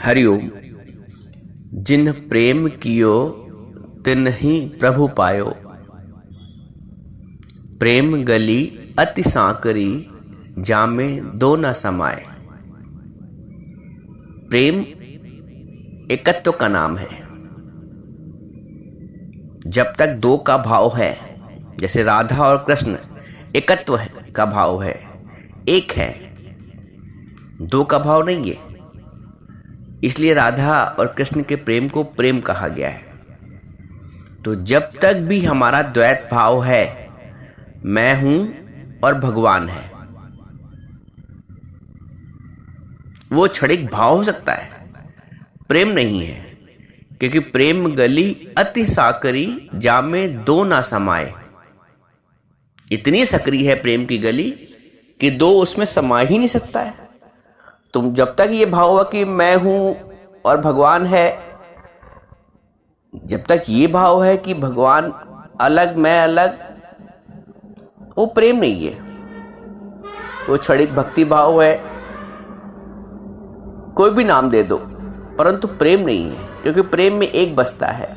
हरिओम। जिन प्रेम कियो तिन्हि प्रभु पायो। प्रेम गली अति सांकरी जामे दो न समाए। प्रेम एकत्व का नाम है। जब तक दो का भाव है, जैसे राधा और कृष्ण एकत्व का भाव है, एक है, दो का भाव नहीं है। इसलिए राधा और कृष्ण के प्रेम को प्रेम कहा गया है। तो जब तक भी हमारा द्वैत भाव है, मैं हूं और भगवान है, वो क्षणिक भाव हो सकता है, प्रेम नहीं है। क्योंकि प्रेम गली अति साकरी जामे दो ना समाए। इतनी सकरी है प्रेम की गली कि दो उसमें समा ही नहीं सकता है। तुम जब तक ये भाव हुआ कि मैं हूं और भगवान है, जब तक ये भाव है कि भगवान अलग मैं अलग, वो प्रेम नहीं है, वो क्षणिक भक्ति भाव है। कोई भी नाम दे दो, परंतु प्रेम नहीं है। क्योंकि प्रेम में एक बसता है।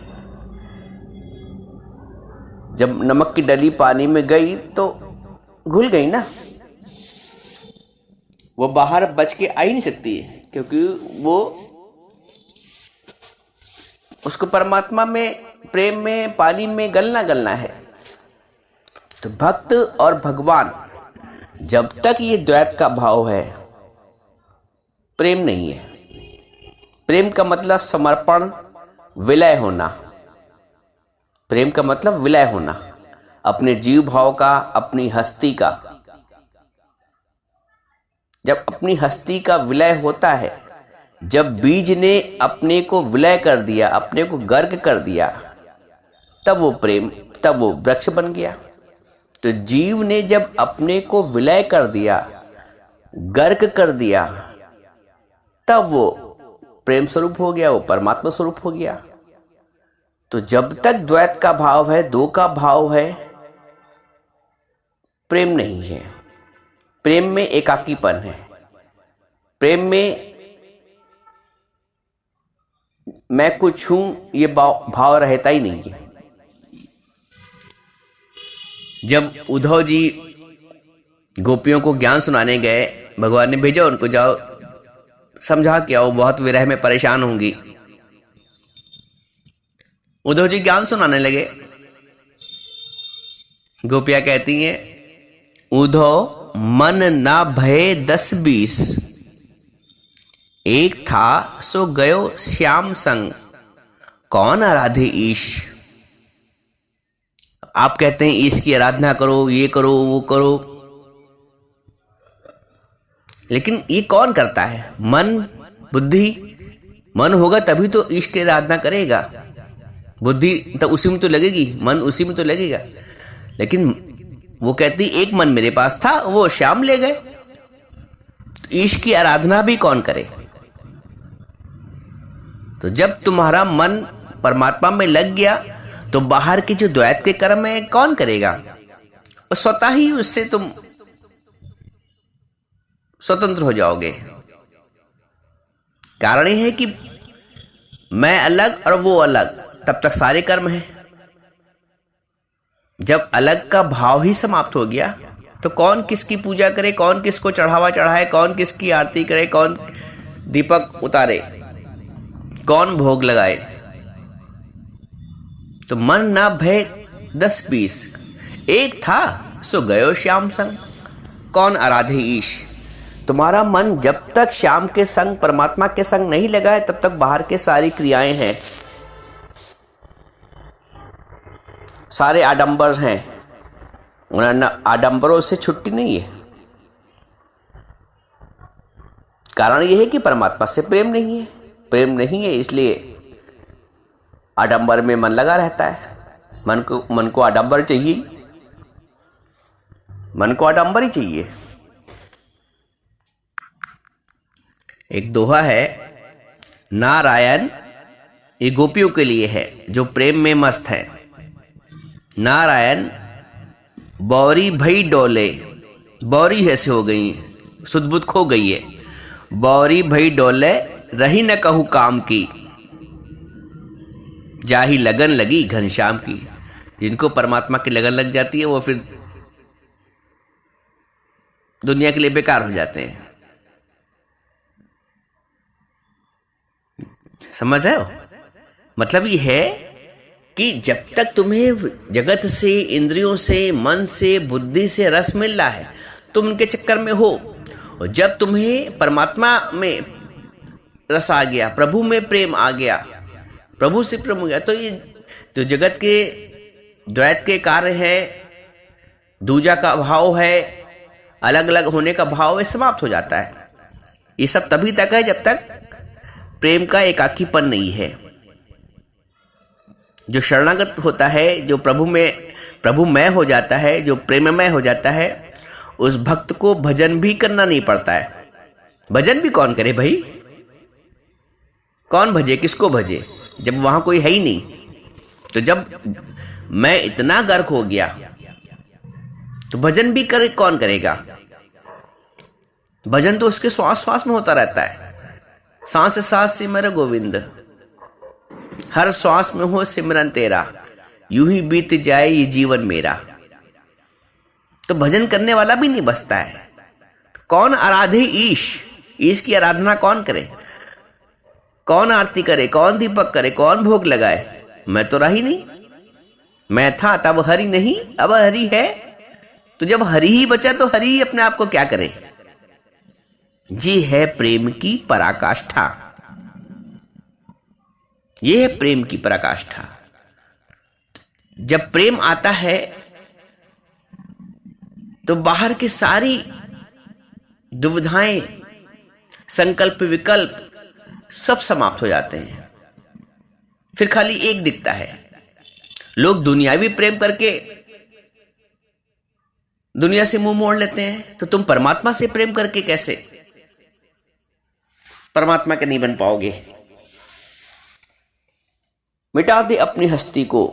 जब नमक की डली पानी में गई तो घुल गई ना, वो बाहर बच के आ ही नहीं सकती है। क्योंकि वो उसको परमात्मा में, प्रेम में, पानी में गलना है। तो भक्त और भगवान, जब तक ये द्वैत का भाव है, प्रेम नहीं है। प्रेम का मतलब समर्पण, विलय होना। प्रेम का मतलब विलय होना, अपने जीव भाव का, अपनी हस्ती का। जब अपनी हस्ती का विलय होता है, जब बीज ने अपने को विलय कर दिया, अपने को गर्क कर दिया, तब वो प्रेम, तब वो वृक्ष बन गया। तो जीव ने जब अपने को विलय कर दिया, गर्क कर दिया, तब वो प्रेम स्वरूप हो गया, वो परमात्मा स्वरूप हो गया। तो जब तक द्वैत का भाव है, दो का भाव है, प्रेम नहीं है। प्रेम में एकाकीपन है। प्रेम में मैं कुछ हूं, ये भाव रहता ही नहीं है। जब उद्धव जी गोपियों को ज्ञान सुनाने गए, भगवान ने भेजा उनको, जाओ समझा के आओ, बहुत विरह में परेशान होंगी। उद्धव जी ज्ञान सुनाने लगे। गोपियां कहती हैं, उद्धव मन ना भये 10-20, एक था सो गयो श्याम संग, कौन आराधे ईश। आप कहते हैं ईश की आराधना करो, ये करो, वो करो, लेकिन ये कौन करता है? मन, बुद्धि। मन होगा तभी तो ईश की आराधना करेगा। बुद्धि तो उसी में तो लगेगी, मन उसी में तो लगेगा। लेकिन वो कहती एक मन मेरे पास था, वो श्याम ले गए। तो ईश की आराधना भी कौन करे? तो जब तुम्हारा मन परमात्मा में लग गया, तो बाहर के जो द्वैत के कर्म है कौन करेगा? और स्वतः ही उससे तुम स्वतंत्र हो जाओगे। कारण यह है कि मैं अलग और वो अलग, तब तक सारे कर्म हैं। जब अलग का भाव ही समाप्त हो गया, तो कौन किसकी पूजा करे, कौन किसको चढ़ावा चढ़ाए, कौन किसकी आरती करे, कौन दीपक उतारे, कौन भोग लगाए। तो मन ना भय 10-20, एक था सो गयो श्याम संग, कौन आराधे ईश। तुम्हारा मन जब तक श्याम के संग, परमात्मा के संग नहीं लगा है, तब तक बाहर के सारी क्रियाएं हैं, सारे आडंबर हैं। उन आडंबरों से छुट्टी नहीं है। कारण यह है कि परमात्मा से प्रेम नहीं है। प्रेम नहीं है, इसलिए आडंबर में मन लगा रहता है। मन को आडंबर चाहिए, मन को आडंबर ही चाहिए। एक दोहा है, नारायण, ये गोपियों के लिए है जो प्रेम में मस्त है। नारायण बौरी भई डोले, बौरी ऐसे हो गई, सुध बुध खो गई है। बौरी भई डोले रही न कहूँ काम की, जाही लगन लगी घनश्याम की। जिनको परमात्मा की लगन लग जाती है वो फिर दुनिया के लिए बेकार हो जाते हैं। समझ रहे हो? मतलब ये है कि जब तक तुम्हें जगत से, इंद्रियों से, मन से, बुद्धि से रस मिल रहा है, तुम उनके चक्कर में हो। और जब तुम्हें परमात्मा में रस आ गया, प्रभु में प्रेम आ गया, प्रभु से प्रेम हो गया, तो ये तो जगत के द्वैत के कार्य है, दूजा का भाव है, अलग अलग होने का भाव है, समाप्त हो जाता है। ये सब तभी तक है जब तक प्रेम का एकाकीपन नहीं है। जो शरणागत होता है, जो प्रभुमय हो जाता है, जो प्रेममय हो जाता है, उस भक्त को भजन भी करना नहीं पड़ता है। भजन भी कौन करे भाई? कौन भजे, किसको भजे जब वहां कोई है ही नहीं? तो जब मैं इतना गर्क हो गया तो भजन भी करे कौन करेगा? भजन तो उसके श्वास श्वास में होता रहता है। सांस सांस सिमर गोविंद, हर श्वास में हो सिमरन तेरा, यूं ही बीत जाए ये जीवन मेरा। तो भजन करने वाला भी नहीं बचता है। कौन आराधे ईश? ईश की आराधना कौन करे? कौन आरती करे? कौन दीपक करे? कौन भोग लगाए? मैं तो रही नहीं। मैं था तब हरि नहीं, अब हरि है। तो जब हरि ही बचा तो हरि ही अपने आप को क्या करे? ये है प्रेम की पराकाष्ठा। ये है प्रेम की पराकाष्ठा। जब प्रेम आता है तो बाहर की सारी दुविधाएं, संकल्प विकल्प सब समाप्त हो जाते हैं। फिर खाली एक दिखता है। लोग दुनियावी प्रेम करके दुनिया से मुंह मोड़ लेते हैं, तो तुम परमात्मा से प्रेम करके कैसे परमात्मा के नहीं बन पाओगे? मिटा दे अपनी हस्ती को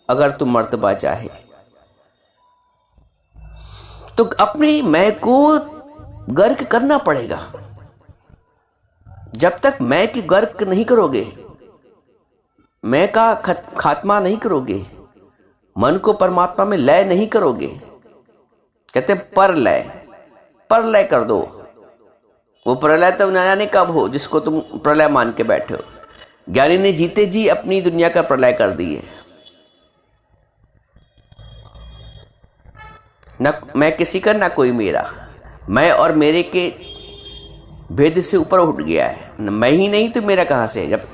अगर तुम मर्तबा चाहे, तो अपने मैं को गर्क करना पड़ेगा। जब तक मैं की गर्क नहीं करोगे, मैं का खात्मा नहीं करोगे, मन को परमात्मा में लय नहीं करोगे, कहते पर लय कर दो। वो प्रलय तो ना जाने कब हो, जिसको तुम प्रलय मान के बैठे हो। ज्ञानी ने जीते जी अपनी दुनिया का प्रलय कर दिए। न मैं किसी का, ना कोई मेरा। मैं और मेरे के भेद से ऊपर उठ गया है। मैं ही नहीं तो मेरा कहाँ से? जब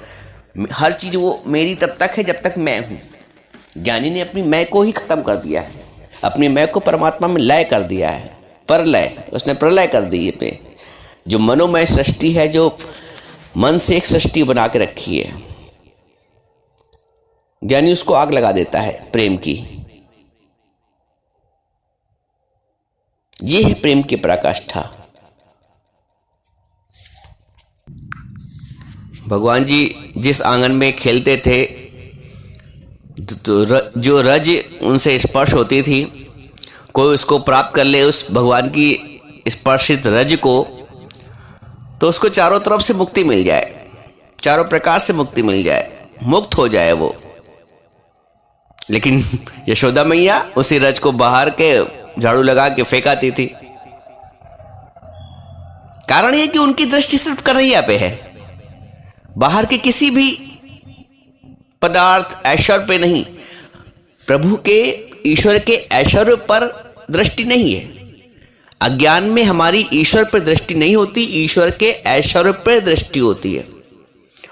हर चीज वो मेरी तब तक है जब तक मैं हूं। ज्ञानी ने अपनी मैं को ही खत्म कर दिया है, अपनी मैं को परमात्मा में लय कर दिया है। परलय, उसने प्रलय कर दी है पे। जो मनोमय सृष्टि है, जो मन से एक सृष्टि बना के रखी है, ज्ञानी उसको आग लगा देता है प्रेम की। ये है प्रेम की पराकाष्ठा। भगवान जी जिस आंगन में खेलते थे, तो जो रज उनसे स्पर्श होती थी, कोई उसको प्राप्त कर ले उस भगवान की स्पर्शित रज को, तो उसको चारों तरफ से मुक्ति मिल जाए, चारों प्रकार से मुक्ति मिल जाए, मुक्त हो जाए वो। लेकिन यशोदा मैया उसी रज को बाहर के झाड़ू लगा के फेंकाती थी। कारण यह कि उनकी दृष्टि सिर्फ कन्हैया पे है, बाहर के किसी भी पदार्थ ऐश्वर्य पे नहीं। प्रभु के, ईश्वर के ऐश्वर्य पर दृष्टि नहीं है। अज्ञान में हमारी ईश्वर पर दृष्टि नहीं होती, ईश्वर के ऐश्वर्य पर दृष्टि होती है।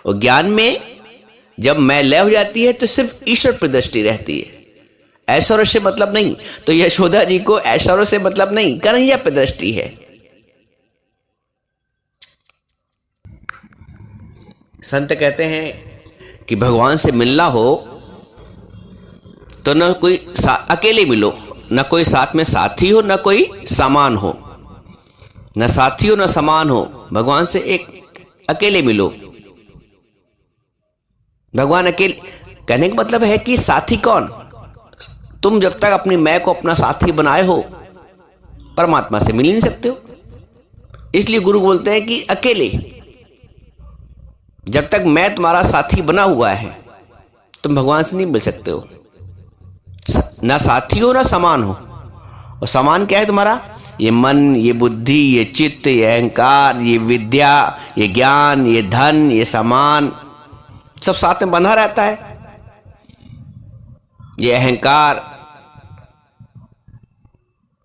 और ज्ञान में जब मैं लय हो जाती है तो सिर्फ ईश्वर पर दृष्टि रहती है, ऐश्वर्य से मतलब नहीं। तो यशोदा जी को ऐश्वर्य से मतलब नहीं, कन्हैया पर दृष्टि है। संत कहते हैं कि भगवान से मिलना हो तो न कोई अकेले मिलो, न कोई साथ में साथी हो, न कोई सामान हो। न साथी हो न समान हो, भगवान से एक अकेले मिलो। भगवान अकेले कहने का मतलब है कि साथी कौन? तुम जब तक अपनी मैं को अपना साथी बनाए हो, परमात्मा से मिल नहीं सकते हो। इसलिए गुरु बोलते हैं कि अकेले जब तक मैं तुम्हारा साथी बना हुआ है तुम भगवान से नहीं मिल सकते हो। ना साथी हो ना समान हो। और समान क्या है तुम्हारा? ये मन, ये बुद्धि, ये चित्त, ये अहंकार, ये विद्या, ये ज्ञान, ये धन, ये सामान, सब साथ में बंधा रहता है। ये अहंकार,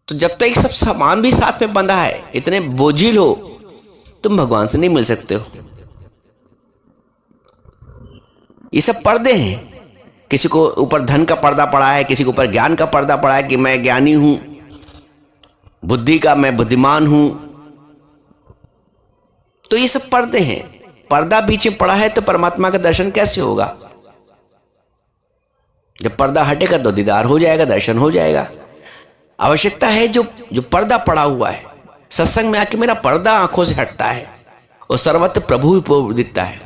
तो जब तक सब सामान भी साथ में बंधा है, इतने बोझिल हो, तुम भगवान से नहीं मिल सकते हो। ये सब पर्दे हैं। किसी को ऊपर धन का पर्दा पड़ा है, किसी के ऊपर ज्ञान का पर्दा पड़ा है कि मैं ज्ञानी हूं, बुद्धि का मैं बुद्धिमान हूं। तो ये सब पर्दे हैं। पर्दा बीच में पड़ा है तो परमात्मा का दर्शन कैसे होगा? जब पर्दा हटेगा तो दीदार हो जाएगा, दर्शन हो जाएगा। आवश्यकता है जो पर्दा पड़ा हुआ है, सत्संग में आके मेरा पर्दा आंखों से हटता है और सर्वत्र प्रभु दिखता है।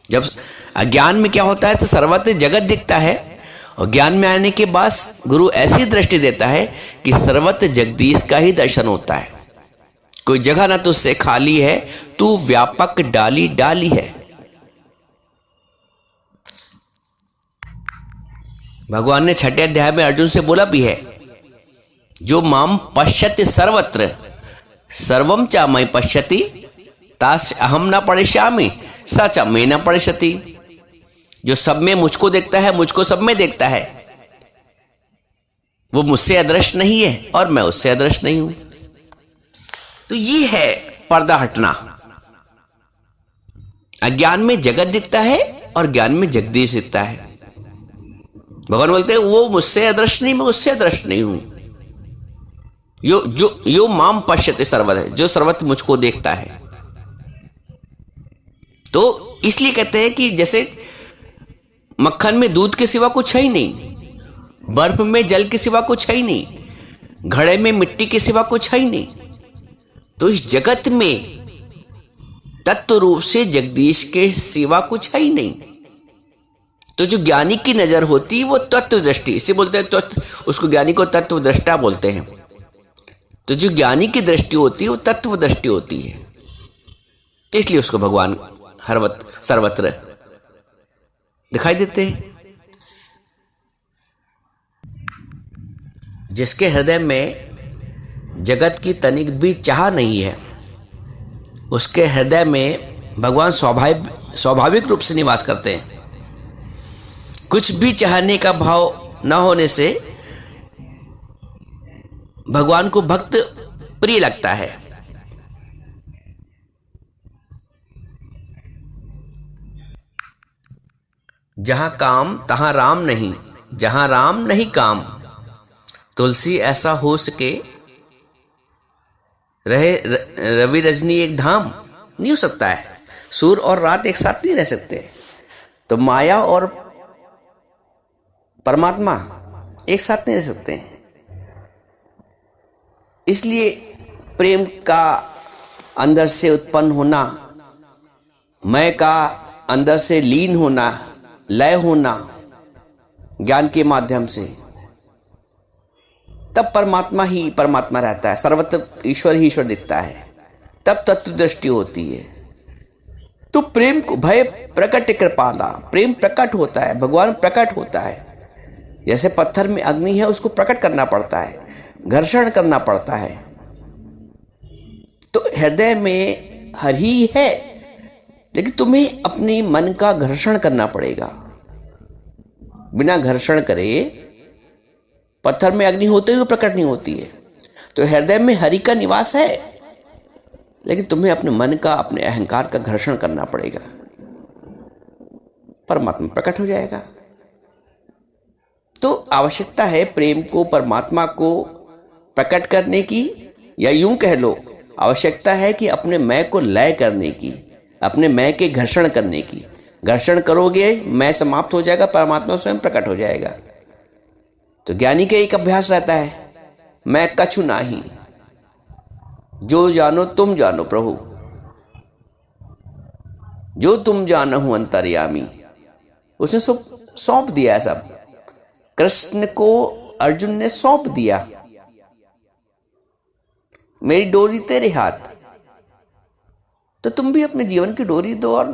जब अज्ञान में क्या होता है तो सर्वत्र जगत दिखता है, और ज्ञान में आने के बाद गुरु ऐसी दृष्टि देता है कि सर्वत्र जगदीश का ही दर्शन होता है। कोई जगह ना तो उससे खाली है, तू व्यापक डाली डाली है। भगवान ने 6वें अध्याय में अर्जुन से बोला भी है, जो माम पश्यति सर्वत्र सर्वम च मयि पश्यति तास्य अहम न पश्यामि स च मे न पश्यति। जो सब में मुझको देखता है, मुझको सब में देखता है, वो मुझसे अदृश्य नहीं है और मैं उससे अदृश्य नहीं हूं। तो ये है पर्दा हटना। अज्ञान में जगत दिखता है और ज्ञान में जगदीश दिखता है। भगवान बोलते हैं वो मुझसे अदृश्य नहीं, मैं उससे अदृश्य नहीं हूं। यो माम पश्यते सर्वत्र है, जो सर्वत्र मुझको देखता है। तो इसलिए कहते हैं कि जैसे मक्खन में दूध के सिवा कुछ है ही नहीं, बर्फ में जल के सिवा कुछ है ही नहीं, घड़े में मिट्टी के सिवा कुछ है ही नहीं। तो इस जगत में तत्व रूप से जगदीश के सिवा कुछ है ही नहीं। तो जो ज्ञानी की नजर होती है वो तत्व दृष्टि, इसे बोलते हैं तत्व, उसको ज्ञानी को तत्व दृष्टा बोलते हैं। तो जो ज्ञानी की दृष्टि होती है वो तत्व दृष्टि होती है, इसलिए उसको भगवान सर्वत्र दिखाई देते हैं। जिसके हृदय में जगत की तनिक भी चाह नहीं है, उसके हृदय में भगवान स्वाभाविक रूप से निवास करते हैं। कुछ भी चाहने का भाव न होने से भगवान को भक्त प्रिय लगता है। जहां काम तहां राम नहीं, जहां राम नहीं काम, तुलसी ऐसा हो सके रहे रवि रजनी एक धाम। नहीं हो सकता है, सूर्य और रात एक साथ नहीं रह सकते। तो माया और परमात्मा एक साथ नहीं रह सकते। इसलिए प्रेम का अंदर से उत्पन्न होना, मैं का अंदर से लीन होना, लय होना ज्ञान के माध्यम से, तब परमात्मा ही परमात्मा रहता है, सर्वत्र ईश्वर ही ईश्वर दिखता है, तब तत्व दृष्टि होती है। तो प्रेम को भय प्रकट कृपाला, प्रेम प्रकट होता है, भगवान प्रकट होता है। जैसे पत्थर में अग्नि है, उसको प्रकट करना पड़ता है, घर्षण करना पड़ता है। तो हृदय में हरि है, लेकिन तुम्हें अपने मन का घर्षण करना पड़ेगा। बिना घर्षण करे पत्थर में अग्नि होते हुए प्रकट नहीं होती है। तो हृदय में हरि का निवास है, लेकिन तुम्हें अपने मन का, अपने अहंकार का घर्षण करना पड़ेगा, परमात्मा प्रकट हो जाएगा। तो आवश्यकता है प्रेम को, परमात्मा को प्रकट करने की, या यूं कह लो आवश्यकता है कि अपने मैं को लय करने की, अपने मैं के घर्षण करने की। घर्षण करोगे मैं समाप्त हो जाएगा, परमात्मा स्वयं प्रकट हो जाएगा। तो ज्ञानी का एक अभ्यास रहता है, मैं कछु नाही, जो जानो तुम जानो प्रभु, जो तुम जानहु अंतर्यामी। उसने सौंप दिया है सब, कृष्ण को अर्जुन ने सौंप दिया, मेरी डोरी तेरे हाथ। तो तुम भी अपने जीवन की डोरी दो और